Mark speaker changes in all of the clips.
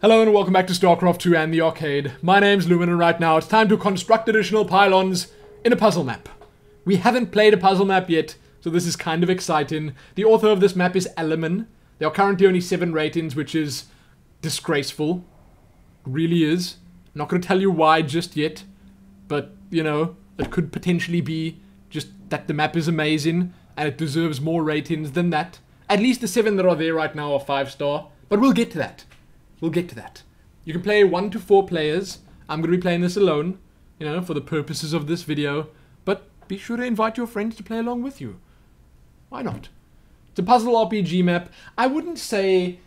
Speaker 1: Hello and welcome back to StarCraft 2 and the arcade. My name's Lumin and right now it's time to construct additional pylons in a puzzle map. We haven't played a puzzle map yet, so this is kind of exciting. The author of this map is Lumin. There are currently only 7 ratings, which is disgraceful. Really is. I'm not going to tell you why just yet, but, you know, it could potentially be just that the map is amazing and it deserves more ratings than that. At least the 7 that are there right now are 5-star, but we'll get to that. We'll get to that. You can play 1 to 4 players. I'm going to be playing this alone, you know, for the purposes of this video. But be sure to invite your friends to play along with you. Why not? It's a puzzle RPG map. I wouldn't say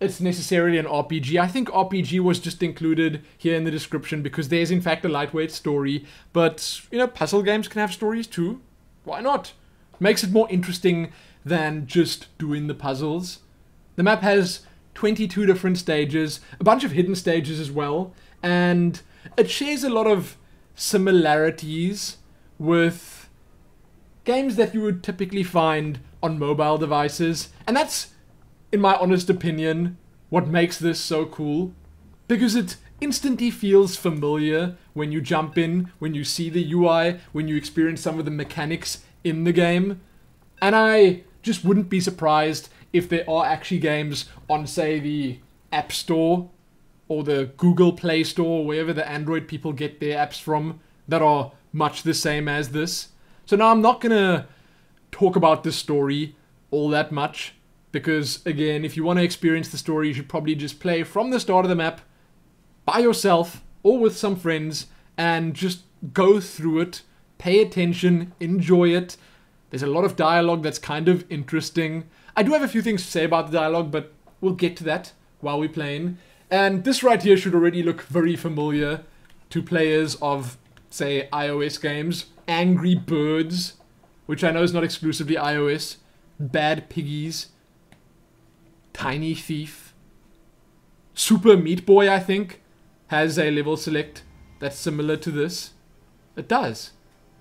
Speaker 1: it's necessarily an RPG. I think RPG was just included here in the description because there's in fact a lightweight story. But, you know, puzzle games can have stories too. Why not? Makes it more interesting than just doing the puzzles. The map has 22 different stages, a bunch of hidden stages as well, and it shares a lot of similarities with games that you would typically find on mobile devices, and that's, in my honest opinion, what makes this so cool, because it instantly feels familiar when you jump in, when you see the UI, when you experience some of the mechanics in the game, and I just wouldn't be surprised if there are actually games on, say, the App Store or the Google Play Store, or wherever the Android people get their apps from, that are much the same as this. So now I'm not gonna talk about this story all that much, because again, if you want to experience the story, you should probably just play from the start of the map by yourself or with some friends and just go through it, pay attention, enjoy it. There's a lot of dialogue that's kind of interesting. I do have a few things to say about the dialogue, but we'll get to that while we're playing. And this right here should already look very familiar to players of, say, iOS games. Angry Birds, which I know is not exclusively iOS. Bad Piggies. Tiny Thief. Super Meat Boy, I think, has a level select that's similar to this. It does.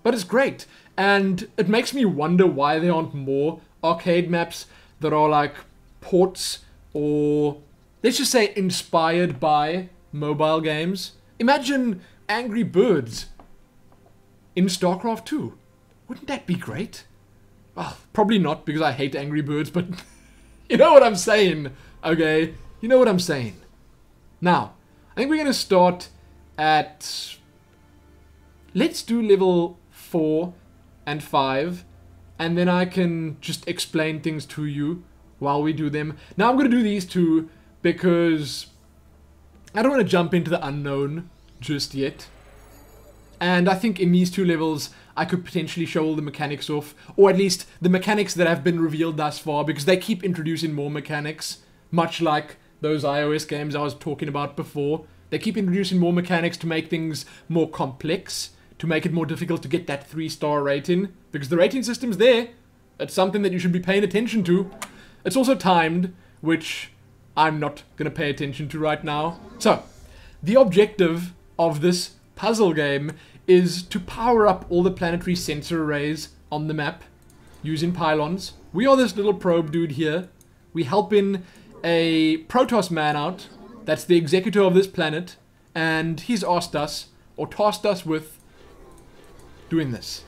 Speaker 1: But it's great. And it makes me wonder why there aren't more arcade maps that are like ports or, let's just say, inspired by mobile games. Imagine Angry Birds in StarCraft 2. Wouldn't that be great? Well, probably not, because I hate Angry Birds, but you know what I'm saying, okay? You know what I'm saying. Now, I think we're going to start at, let's do level 4 and 5, and then I can just explain things to you while we do them. Now I'm going to do these two because I don't want to jump into the unknown just yet. And I think in these 2 levels I could potentially show all the mechanics off, or at least the mechanics that have been revealed thus far, because they keep introducing more mechanics, much like those iOS games I was talking about before. They keep introducing more mechanics to make things more complex, to make it more difficult to get that 3-star rating, because the rating system's there. It's something that you should be paying attention to. It's also timed, which I'm not going to pay attention to right now. So, the objective of this puzzle game is to power up all the planetary sensor arrays on the map using pylons. We are this little probe dude here. We helping a Protoss man out, that's the executor of this planet, and he's asked us, or tasked us with, doing this.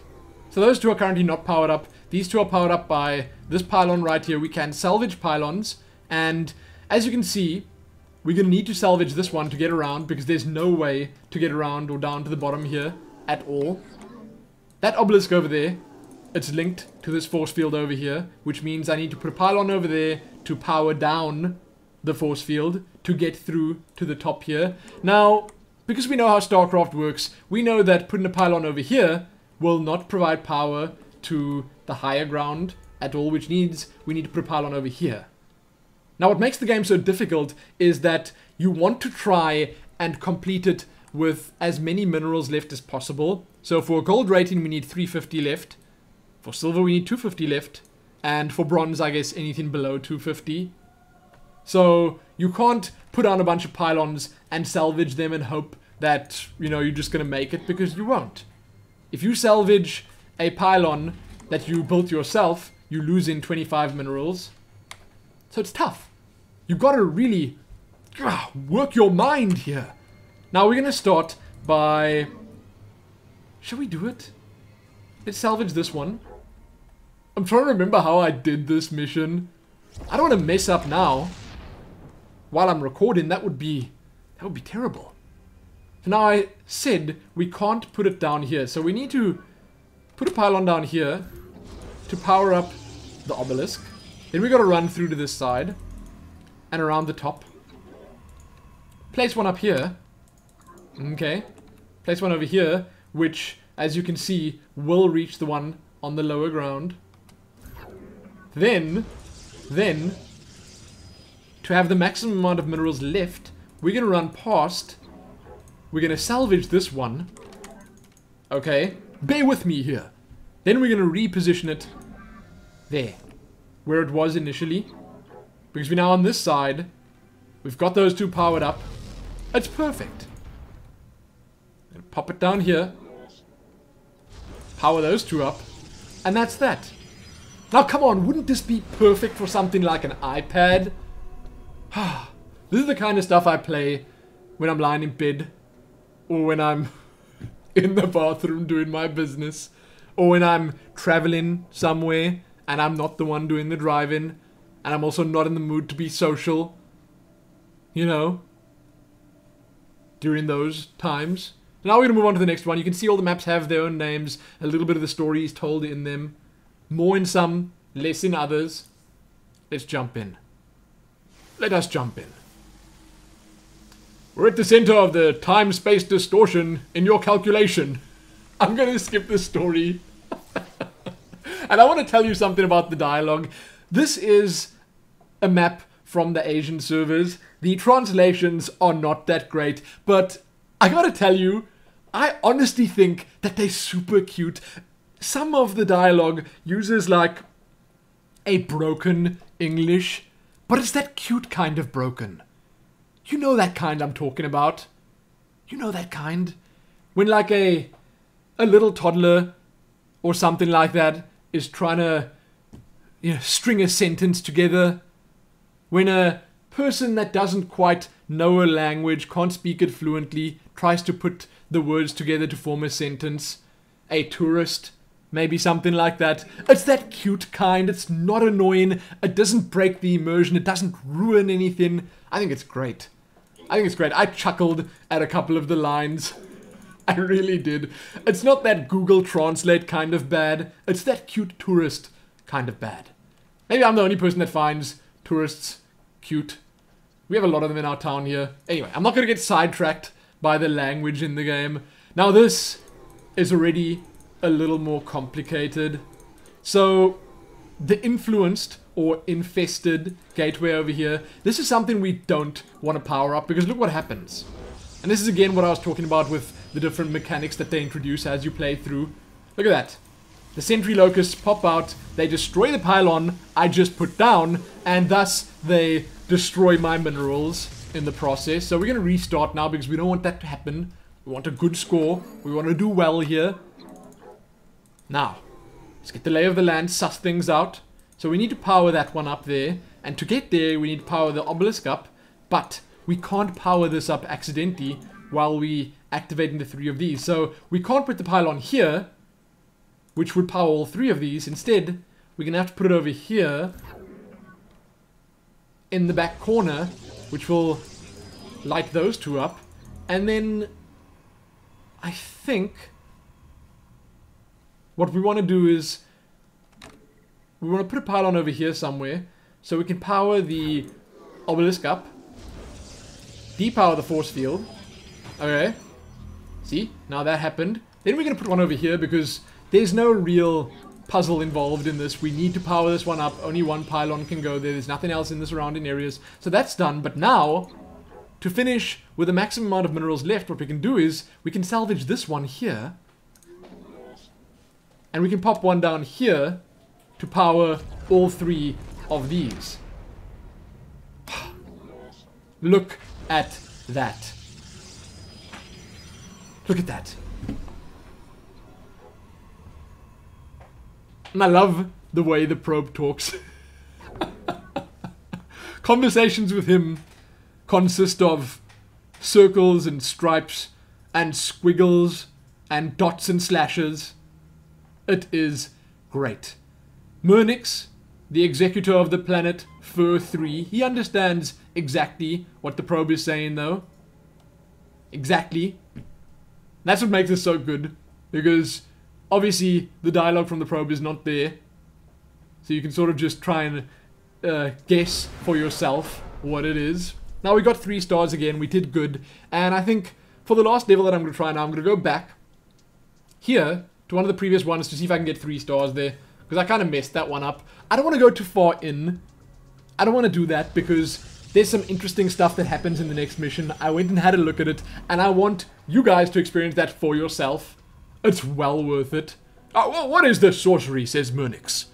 Speaker 1: So those 2 are currently not powered up. These 2 are powered up by this pylon right here. We can salvage pylons, and as you can see, we're going to need to salvage this one to get around, because there's no way to get around or down to the bottom here at all. That obelisk over there, it's linked to this force field over here, which means I need to put a pylon over there to power down the force field to get through to the top here. Now, because we know how StarCraft works, we know that putting a pylon over here will not provide power to the higher ground at all, which means we need to put a pylon over here. Now, what makes the game so difficult is that you want to try and complete it with as many minerals left as possible. So for a gold rating, we need 350 left. For silver, we need 250 left. And for bronze, I guess anything below 250. So you can't put on a bunch of pylons and salvage them and hope that, you know, you're just going to make it, because you won't. If you salvage a pylon that you built yourself, you lose in 25 minerals. So it's tough. You've got to really Work your mind here. Now we're going to start by... Shall we do it? Let's salvage this one. I'm trying to remember how I did this mission. I don't want to mess up now. While I'm recording, that would be terrible. So now I said we can't put it down here. So we need to put a pylon down here to power up the obelisk. Then we got to run through to this side and around the top. Place one up here. Okay. Place one over here, which, as you can see, will reach the one on the lower ground. Then, to have the maximum amount of minerals left, we're going to run past. We're going to salvage this one. Okay. Bear with me here. Then we're going to reposition it there, where it was initially. Because we're now on this side. We've got those two powered up. It's perfect. Pop it down here. Power those two up. And that's that. Now come on, wouldn't this be perfect for something like an iPad? This is the kind of stuff I play when I'm lying in bed. Or when I'm in the bathroom doing my business. Or when I'm traveling somewhere and I'm not the one doing the driving. And I'm also not in the mood to be social. You know. During those times. Now we're going to move on to the next one. You can see all the maps have their own names. A little bit of the story is told in them. More in some, less in others. Let's jump in. Let us jump in. We're at the center of the time-space distortion in your calculation. I'm going to skip this story. And I want to tell you something about the dialogue. This is a map from the Asian servers. The translations are not that great, but I gotta tell you, I honestly think that they're super cute. Some of the dialogue uses like a broken English, but it's that cute kind of broken. You know that kind I'm talking about. You know that kind. When like a little toddler or something like that is trying to, you know, string a sentence together. When a person that doesn't quite know a language, can't speak it fluently, tries to put the words together to form a sentence. A tourist, maybe something like that. It's that cute kind. It's not annoying. It doesn't break the immersion. It doesn't ruin anything. I think it's great. I chuckled at a couple of the lines. I really did. It's not that Google Translate kind of bad. It's that cute tourist kind of bad. Maybe I'm the only person that finds tourists cute. We have a lot of them in our town here. Anyway, I'm not going to get sidetracked by the language in the game. Now this is already a little more complicated. So, the influenced or infested gateway over here, this is something we don't want to power up because look what happens. And this is again what I was talking about with the different mechanics that they introduce as you play through. Look at that. The sentry locusts pop out, they destroy the pylon I just put down, and thus they destroy my minerals in the process. So we're going to restart now because we don't want that to happen. We want a good score. We want to do well here. Now, let's get the lay of the land, suss things out. So we need to power that one up there. And to get there, we need to power the obelisk up. But we can't power this up accidentally while we activating the 3 of these. So we can't put the pylon here, which would power all 3 of these. Instead, we're going to have to put it over here in the back corner, which will light those 2 up. And then I think what we want to do is we want to put a pylon over here somewhere so we can power the obelisk up, depower the force field. Okay, see, now that happened. Then we're going to put one over here because there's no real puzzle involved in this. We need to power this one up. Only one pylon can go there. There's nothing else in the surrounding areas. So that's done. But now, to finish with the maximum amount of minerals left, what we can do is we can salvage this one here. And we can pop one down here to power all 3 of these. Look at that. Look at that. And I love the way the probe talks. Conversations with him consist of circles and stripes and squiggles and dots and slashes. It is great. Murnix, the executor of the planet Fur 3, he understands exactly what the probe is saying, though. Exactly. That's what makes this so good, because obviously the dialogue from the probe is not there. So you can sort of just try and guess for yourself what it is. Now we got 3 stars again, we did good. And I think for the last level that I'm going to try now, I'm going to go back here to one of the previous ones to see if I can get 3 stars there. Because I kind of messed that one up. I don't want to go too far in. I don't want to do that because there's some interesting stuff that happens in the next mission. I went and had a look at it, and I want you guys to experience that for yourself. It's well worth it. Oh, well, what is this sorcery, says Murnix.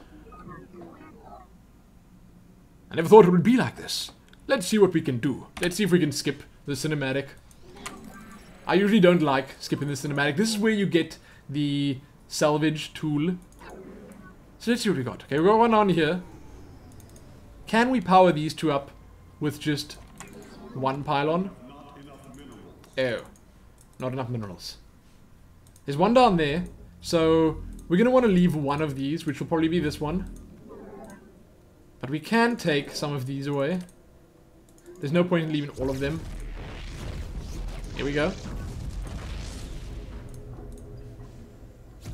Speaker 1: I never thought it would be like this. Let's see what we can do. Let's see if we can skip the cinematic. I usually don't like skipping the cinematic. This is where you get the salvage tool. So let's see what we got. Okay, we got one on here. Can we power these 2 up with just 1 pylon? Oh, not enough minerals. There's one down there. So we're going to want to leave one of these, which will probably be this one. But we can take some of these away. There's no point in leaving all of them. Here we go.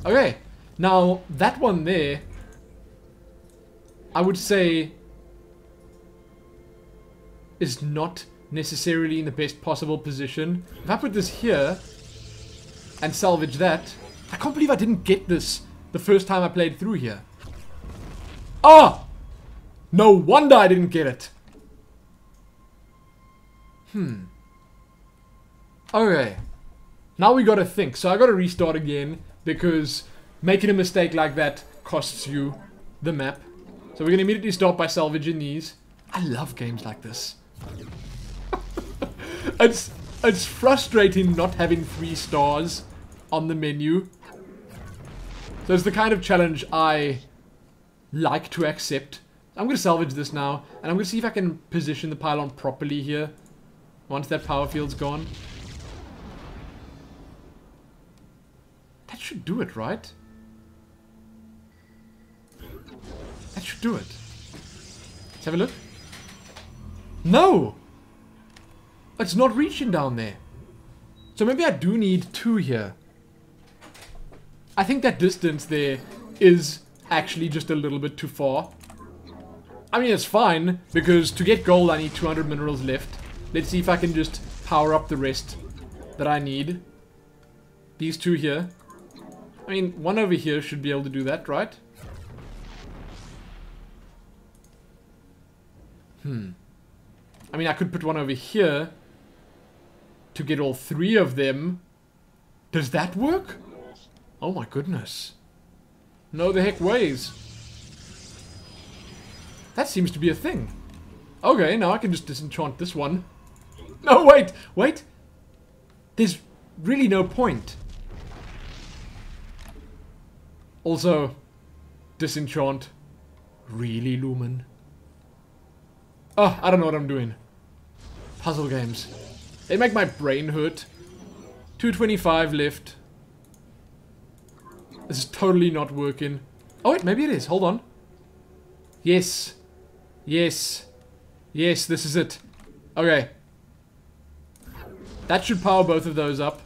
Speaker 1: Okay, now that one there, I would say, is not necessarily in the best possible position. If I put this here and salvage that, I can't believe I didn't get this the first time I played through here. Ah! No wonder I didn't get it. Okay. Now we gotta think. So I gotta restart again because making a mistake like that costs you the map. So we're gonna immediately start by salvaging these. I love games like this. It's frustrating not having 3 stars on the menu. So it's the kind of challenge I like to accept. I'm going to salvage this now, and I'm going to see if I can position the pylon properly here once that power field's gone. That should do it, right? That should do it. Let's have a look. No! It's not reaching down there. So maybe I do need 2 here. I think that distance there is actually just a little bit too far. I mean, it's fine, because to get gold I need 200 minerals left. Let's see if I can just power up the rest that I need. These 2 here. I mean, one over here should be able to do that, right? I mean, I could put one over here to get all 3 of them. Does that work? Oh my goodness. No the heck ways. That seems to be a thing. Okay, now I can just disenchant this one. No, wait! Wait! There's really no point. Also, disenchant. Really, Lumin? Oh, I don't know what I'm doing. Puzzle games. They make my brain hurt. 225 left. This is totally not working. Oh wait, maybe it is. Hold on. Yes. Yes. Yes, this is it. Okay. That should power both of those up.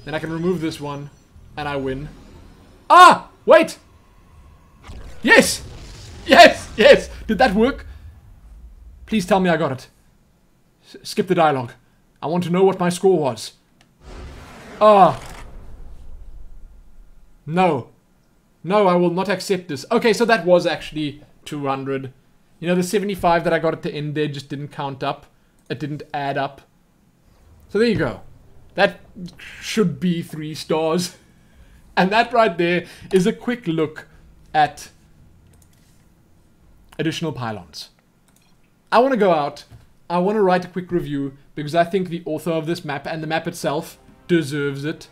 Speaker 1: Then I can remove this one. And I win. Ah! Wait! Yes! Yes! Yes! Did that work? Please tell me I got it. Skip the dialogue. I want to know what my score was. Ah. No. No, I will not accept this. Okay, so that was actually 200. You know, the 75 that I got at the end there just didn't count up. It didn't add up. So there you go. That should be 3 stars. And that right there is a quick look at additional pylons. I want to go out. I want to write a quick review because I think the author of this map and the map itself deserves it.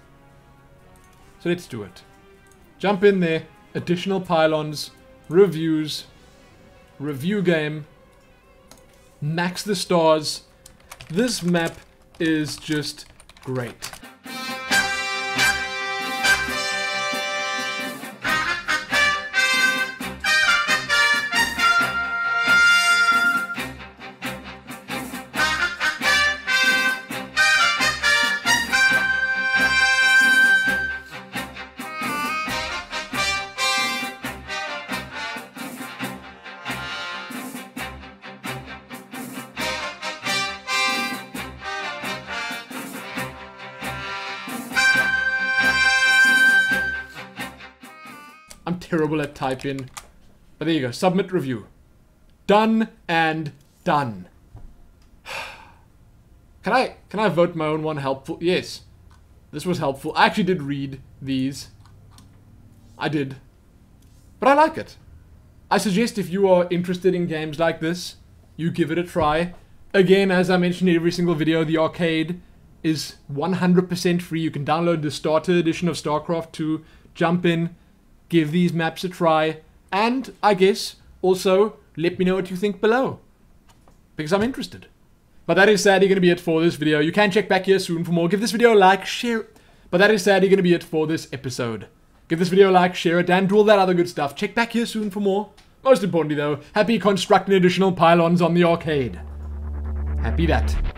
Speaker 1: So let's do it. Jump in there. Additional pylons. Reviews. Review game. Max the stars. This map is just great. I'm terrible at typing. But there you go. Submit review. Done and done. Can I vote my own one helpful? Yes. This was helpful. I actually did read these. I did. But I like it. I suggest if you are interested in games like this, you give it a try. Again, as I mentioned in every single video, the arcade is 100% free. You can download the starter edition of StarCraft 2, jump in, give these maps a try, and I guess also let me know what you think below, because I'm interested. But that is sadly going to be it for this video. You can check back here soon for more. Give this video a like, share it. But that is sadly going to be it for this episode. Give this video a like, share it, and do all that other good stuff. Check back here soon for more. Most importantly though, happy constructing additional pylons on the arcade. Happy that.